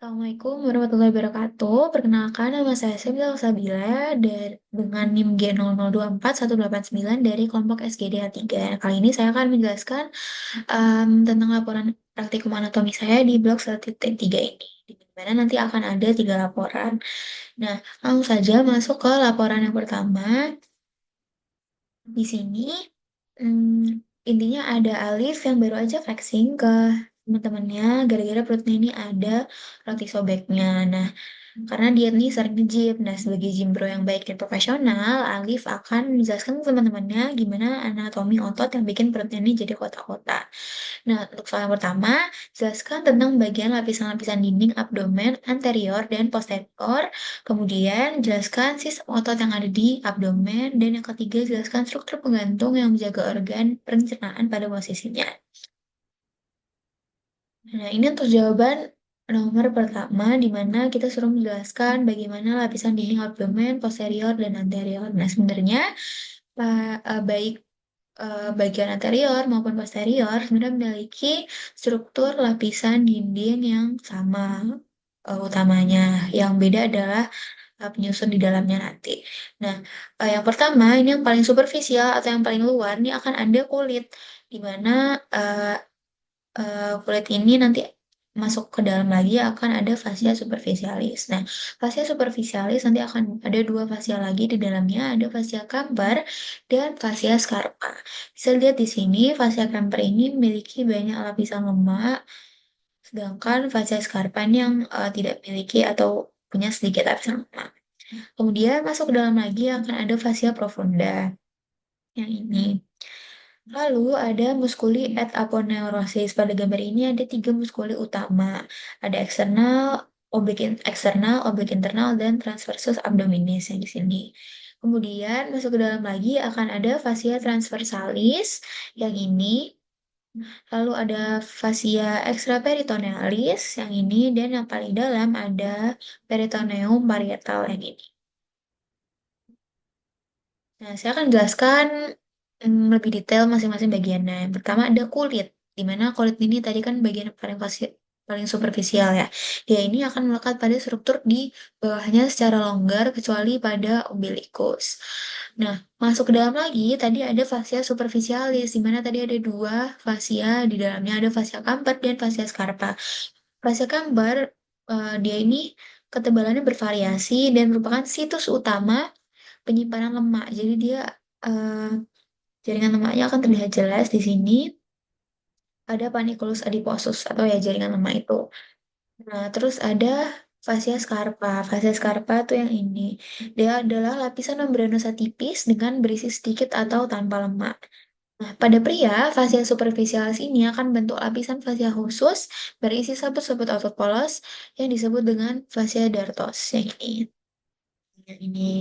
Assalamualaikum warahmatullahi wabarakatuh. Perkenalkan, nama saya Semila Sabila dengan NIM G0024189 dari kelompok SGDH3. Nah, kali ini saya akan menjelaskan tentang laporan praktikum anatomi saya di blok 1.3 ini. Di mana nanti akan ada 3 laporan. Nah, langsung saja masuk ke laporan yang pertama. Di sini, intinya ada Alif yang baru aja flexing ke teman-temannya gara-gara perutnya ini ada roti sobeknya. Nah, karena dia nih sering nge-gym. Nah, sebagai gym bro yang baik dan profesional, Alif akan menjelaskan ke teman-temannya gimana anatomi otot yang bikin perutnya ini jadi kotak-kotak. Nah, untuk soal yang pertama, jelaskan tentang bagian lapisan-lapisan dinding abdomen anterior dan posterior. Kemudian, jelaskan sistem otot yang ada di abdomen. Dan yang ketiga, jelaskan struktur penggantung yang menjaga organ pencernaan pada posisinya. Nah, ini untuk jawaban nomor pertama, di mana kita suruh menjelaskan bagaimana lapisan dinding abdomen, posterior, dan anterior. Nah, sebenarnya baik bagian anterior maupun posterior sebenarnya memiliki struktur lapisan dinding yang sama utamanya. Yang beda adalah penyusun di dalamnya nanti. Nah, yang pertama ini yang paling superficial atau yang paling luar ini akan ada kulit, di mana eh, kulit ini nanti masuk ke dalam lagi akan ada fascia superficialis. Nah, fascia superficialis nanti akan ada 2 fascia lagi di dalamnya, ada fascia camper dan fascia scarpa. Bisa lihat di sini, fascia camper ini memiliki banyak lapisan lemak, sedangkan fascia scarpa ini yang tidak memiliki atau punya sedikit lapisan lemak. Kemudian masuk ke dalam lagi akan ada fascia profunda yang ini. Lalu ada muskuli et aponeurosis. Pada gambar ini ada 3 muskuli utama. Ada eksternal, oblik internal, dan transversus abdominis yang di sini. Kemudian masuk ke dalam lagi akan ada fascia transversalis yang ini. Lalu ada fascia extraperitonealis yang ini. Dan yang paling dalam ada peritoneum parietal yang ini. Nah, saya akan jelaskan lebih detail masing-masing bagiannya. Yang pertama ada kulit, di mana kulit ini tadi kan bagian paling superficial ya. Dia ini akan melekat pada struktur di bawahnya secara longgar kecuali pada umbilikus. Nah, masuk ke dalam lagi, tadi ada fascia superficialis, di mana tadi ada 2 fascia, di dalamnya ada fascia camper dan fascia scarpa. Fascia camper, dia ini ketebalannya bervariasi dan merupakan situs utama penyimpanan lemak. Jadi dia eh, jaringan lemaknya akan terlihat jelas di sini. Ada panniculus adiposus atau ya jaringan lemak itu. Nah, terus ada fascia scarpa. Fascia scarpa tuh yang ini. Dia adalah lapisan membranosa tipis dengan berisi sedikit atau tanpa lemak. Nah, pada pria, fascia superficialis ini akan bentuk lapisan fascia khusus berisi sabut-sabut otot polos yang disebut dengan fascia dartos. Yang ini. Yang ini.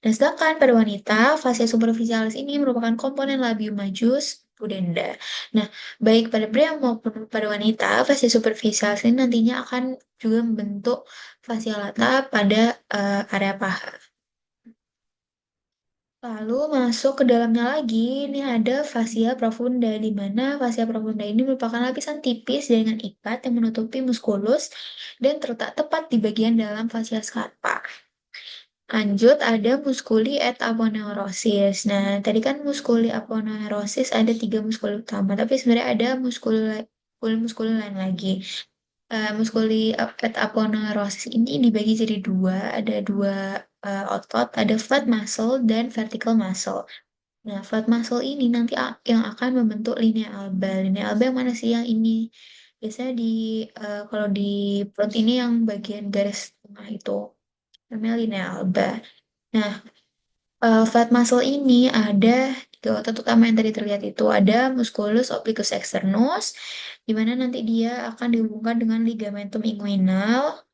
Dan sedangkan pada wanita, fascia superficialis ini merupakan komponen labium majus pudenda. Nah, baik pada pria maupun pada wanita, fascia superficialis ini nantinya akan juga membentuk fascia lata pada area paha. Lalu masuk ke dalamnya lagi, ini ada fascia profunda, di mana fascia profunda ini merupakan lapisan tipis dengan ikat yang menutupi muskulus dan terletak tepat di bagian dalam fascia scarpa. Lanjut, ada muskuli et aponeurosis. Nah, tadi kan muskuli aponeurosis ada 3 muskuli utama, tapi sebenarnya ada muskuli lain lagi. Muskuli et aponeurosis ini dibagi jadi 2, ada 2 otot, ada flat muscle dan vertical muscle. Nah, flat muscle ini nanti yang akan membentuk linea alba. Linea alba yang mana sih yang ini? Biasanya kalau di perut ini yang bagian garis tengah itu namanya linea alba. Nah, fat muscle ini ada 3 otot utama yang tadi terlihat itu. Ada musculus obliquus externus, di mana nanti dia akan dihubungkan dengan ligamentum inguinal.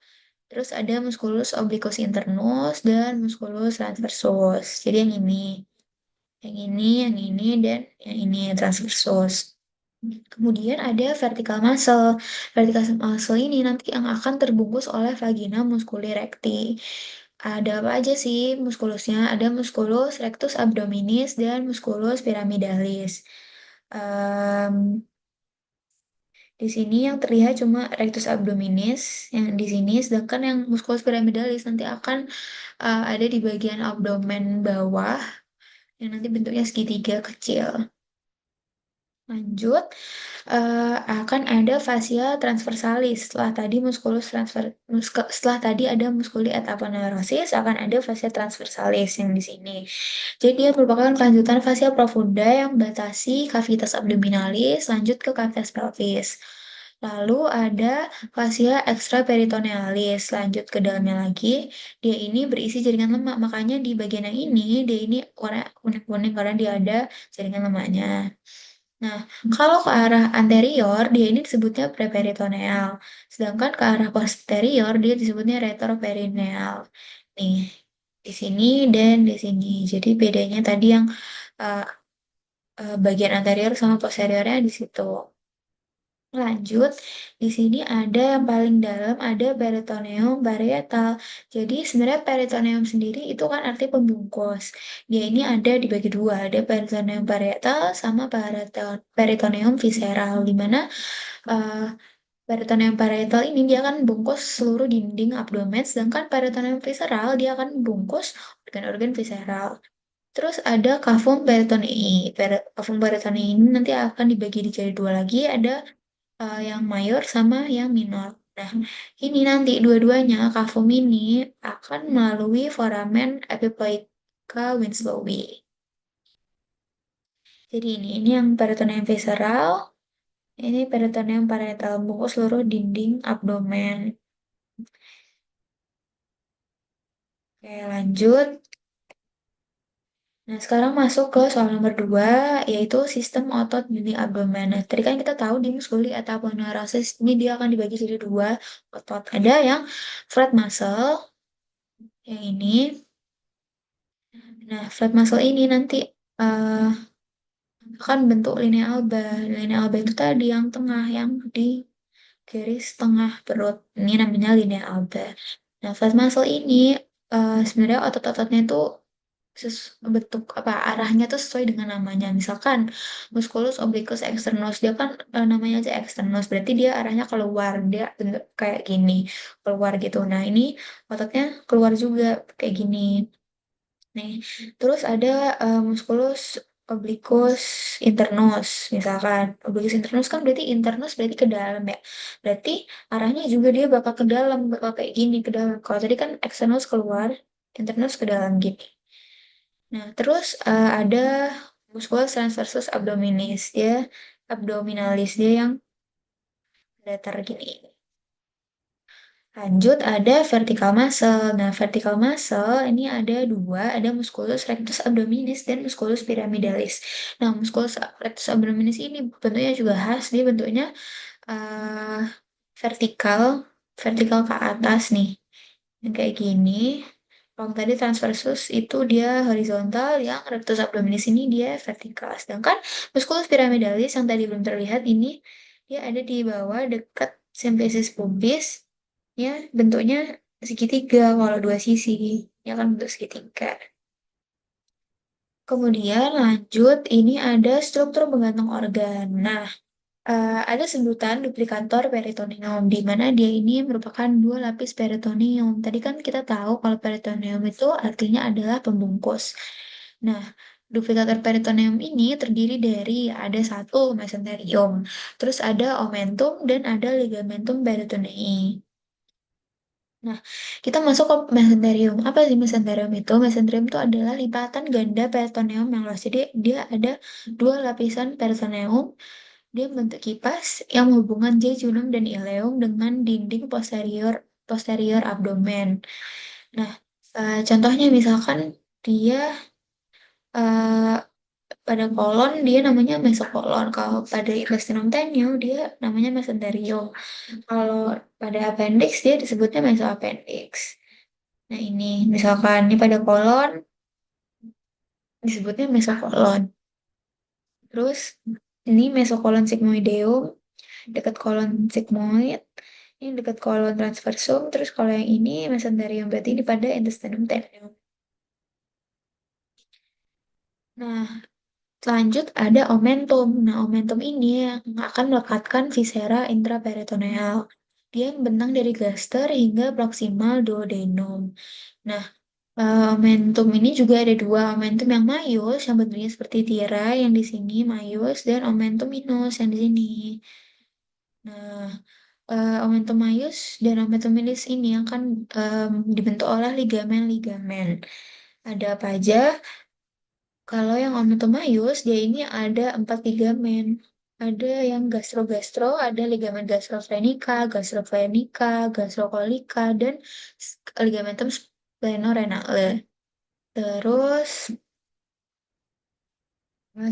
Terus ada musculus obliquus internus dan musculus transversus. Jadi yang ini, dan yang ini transversus. Kemudian ada vertical muscle. Vertical muscle ini nanti yang akan terbungkus oleh vagina musculi recti. Ada apa aja sih muskulusnya? Ada musculus rectus abdominis dan musculus pyramidalis. Em, Di sini yang terlihat cuma rectus abdominis yang di sini, sedangkan yang musculus pyramidalis nanti akan ada di bagian abdomen bawah yang nanti bentuknya segitiga kecil. Lanjut, akan ada fascia transversalis. Setelah tadi ada musculi et aponeurosis, akan ada fascia transversalis yang di sini. Jadi dia merupakan kelanjutan fascia profunda yang membatasi cavitas abdominalis, lanjut ke cavitas pelvis. Lalu ada fascia extraperitonealis, lanjut ke dalamnya lagi. Dia ini berisi jaringan lemak, makanya di bagian yang ini, dia ini warna kuning-kuning karena dia ada jaringan lemaknya. Nah, kalau ke arah anterior, dia ini disebutnya preperitoneal. Sedangkan ke arah posterior, dia disebutnya retroperineal. Nih, di sini dan di sini. Jadi bedanya tadi yang uh, bagian anterior sama posteriornya di situ. Lanjut, di sini ada yang paling dalam, ada peritoneum parietal. Jadi sebenarnya peritoneum sendiri itu kan arti pembungkus. Dia ini ada dibagi dua, ada peritoneum parietal sama peritoneum visceral, di mana eh, peritoneum parietal ini dia akan bungkus seluruh dinding abdomen, sedangkan peritoneum visceral dia akan bungkus organ-organ visceral. Terus ada cavum peritonei. Cavum peritonei ini nanti akan dibagi jadi dua lagi, ada yang mayor sama yang minor. Nah, ini nanti dua-duanya kavum ini akan melalui foramen epiploica Winslowi. Jadi ini yang peritoneum visceral, ini peritoneum parietal bungkus seluruh dinding abdomen. Oke, lanjut. Nah, sekarang masuk ke soal nomor 2, yaitu sistem otot dinding abdomen. Nah, tadi kan kita tahu di musculi atau aponeurosis ini dia akan dibagi jadi dua otot. Ada yang flat muscle, yang ini. Nah, flat muscle ini nanti eh, akan bentuk linea alba. Linea alba itu tadi yang tengah, yang di garis tengah perut. Ini namanya linea alba. Nah, flat muscle ini sebenarnya otot-ototnya itu bentuk apa arahnya tuh sesuai dengan namanya. Misalkan musculus obliquus externus dia kan namanya aja externus berarti dia arahnya keluar, dia bentuk kayak gini, keluar gitu. Nah, ini ototnya keluar juga kayak gini. Nih, terus ada musculus obliquus internus misalkan. Obliquus internus kan berarti internus berarti ke dalam ya. Berarti arahnya juga dia bakal ke dalam, bakal kayak gini ke dalam. Kalau tadi kan externus keluar, internus ke dalam gini. Nah, terus ada musculus transversus abdominis, dia abdominalis, dia yang datar gini. Lanjut ada vertical muscle. Nah, vertical muscle ini ada dua, ada musculus rectus abdominis dan musculus pyramidalis. Nah, musculus rectus abdominis ini bentuknya juga khas, dia bentuknya eh, vertikal, vertikal ke atas nih, yang kayak gini. Kalau tadi transversus itu dia horizontal, yang rectus abdominis ini dia vertikal. Sedangkan musculus pyramidalis yang tadi belum terlihat ini dia ada di bawah dekat symphysis pubis, ya bentuknya segitiga kalau dua sisi, ya kan bentuk segitiga. Kemudian lanjut, ini ada struktur penggantung organ. Nah, ada sebutan duplikator peritoneum, di mana dia ini merupakan dua lapis peritoneum. Tadi kan kita tahu kalau peritoneum itu artinya adalah pembungkus. Nah, duplikator peritoneum ini terdiri dari ada satu mesenterium, terus ada omentum dan ada ligamentum peritonei. Nah, kita masuk ke mesenterium. Apa sih mesenterium itu? Mesenterium itu adalah lipatan ganda peritoneum yang luas. Jadi dia ada dua lapisan peritoneum, dia membentuk kipas yang menghubungkan jejunum dan ileum dengan dinding posterior posterior abdomen. Nah, contohnya misalkan dia eh, pada kolon dia namanya mesokolon. Kalau pada intestinum tenio dia namanya mesenterium. Kalau pada appendix dia disebutnya mesoappendix. Nah, ini misalkan ini pada kolon disebutnya mesokolon. Terus ini mesokolon sigmoideum dekat kolon sigmoid, ini dekat kolon transversum, terus kalau yang ini mesenterium berarti ini pada intestinum tendineum. Nah, Lanjut ada omentum. Nah, omentum ini yang akan melekatkan viscera intraperitoneal. Dia membentang dari gaster hingga proximal duodenum. Nah, omentum ini juga ada dua, omentum yang maius yang bentuknya seperti tirai yang di sini maius dan omentum minus yang di sini. Nah, omentum maius dan omentum minus ini akan dibentuk oleh ligamen-ligamen. Ada apa aja? Kalau yang omentomayus, dia ini ada 4 ligamen. Ada yang gastro-gastro, ada ligamen gastrofrenica, gastrofrenica, gastrokolika, dan ligamentum splenorenale. Terus,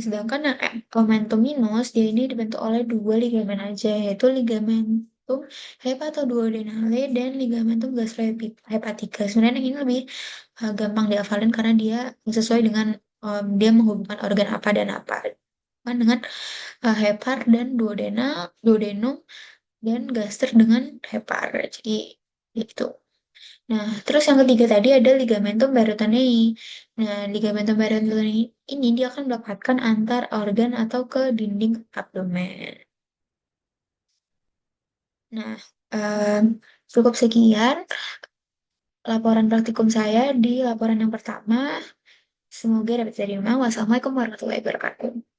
sedangkan yang omentum minus, dia ini dibentuk oleh dua ligamen aja, yaitu ligamentum hepatoduodenale dan ligamentum gastrohepatica. Sebenarnya yang ini lebih gampang dihafalin karena dia sesuai dengan dia menghubungkan organ apa dan apa. Kan dengan hepar dan duodenum dan gaster dengan hepar. Jadi itu. Nah, terus yang ketiga tadi ada ligamentum barotanei. Nah, ligamentum barotanei ini dia akan melekatkan antar organ atau ke dinding abdomen. Nah, em, cukup sekian laporan praktikum saya di laporan yang pertama. Semoga dapat diterima. Wassalamualaikum warahmatullahi wabarakatuh.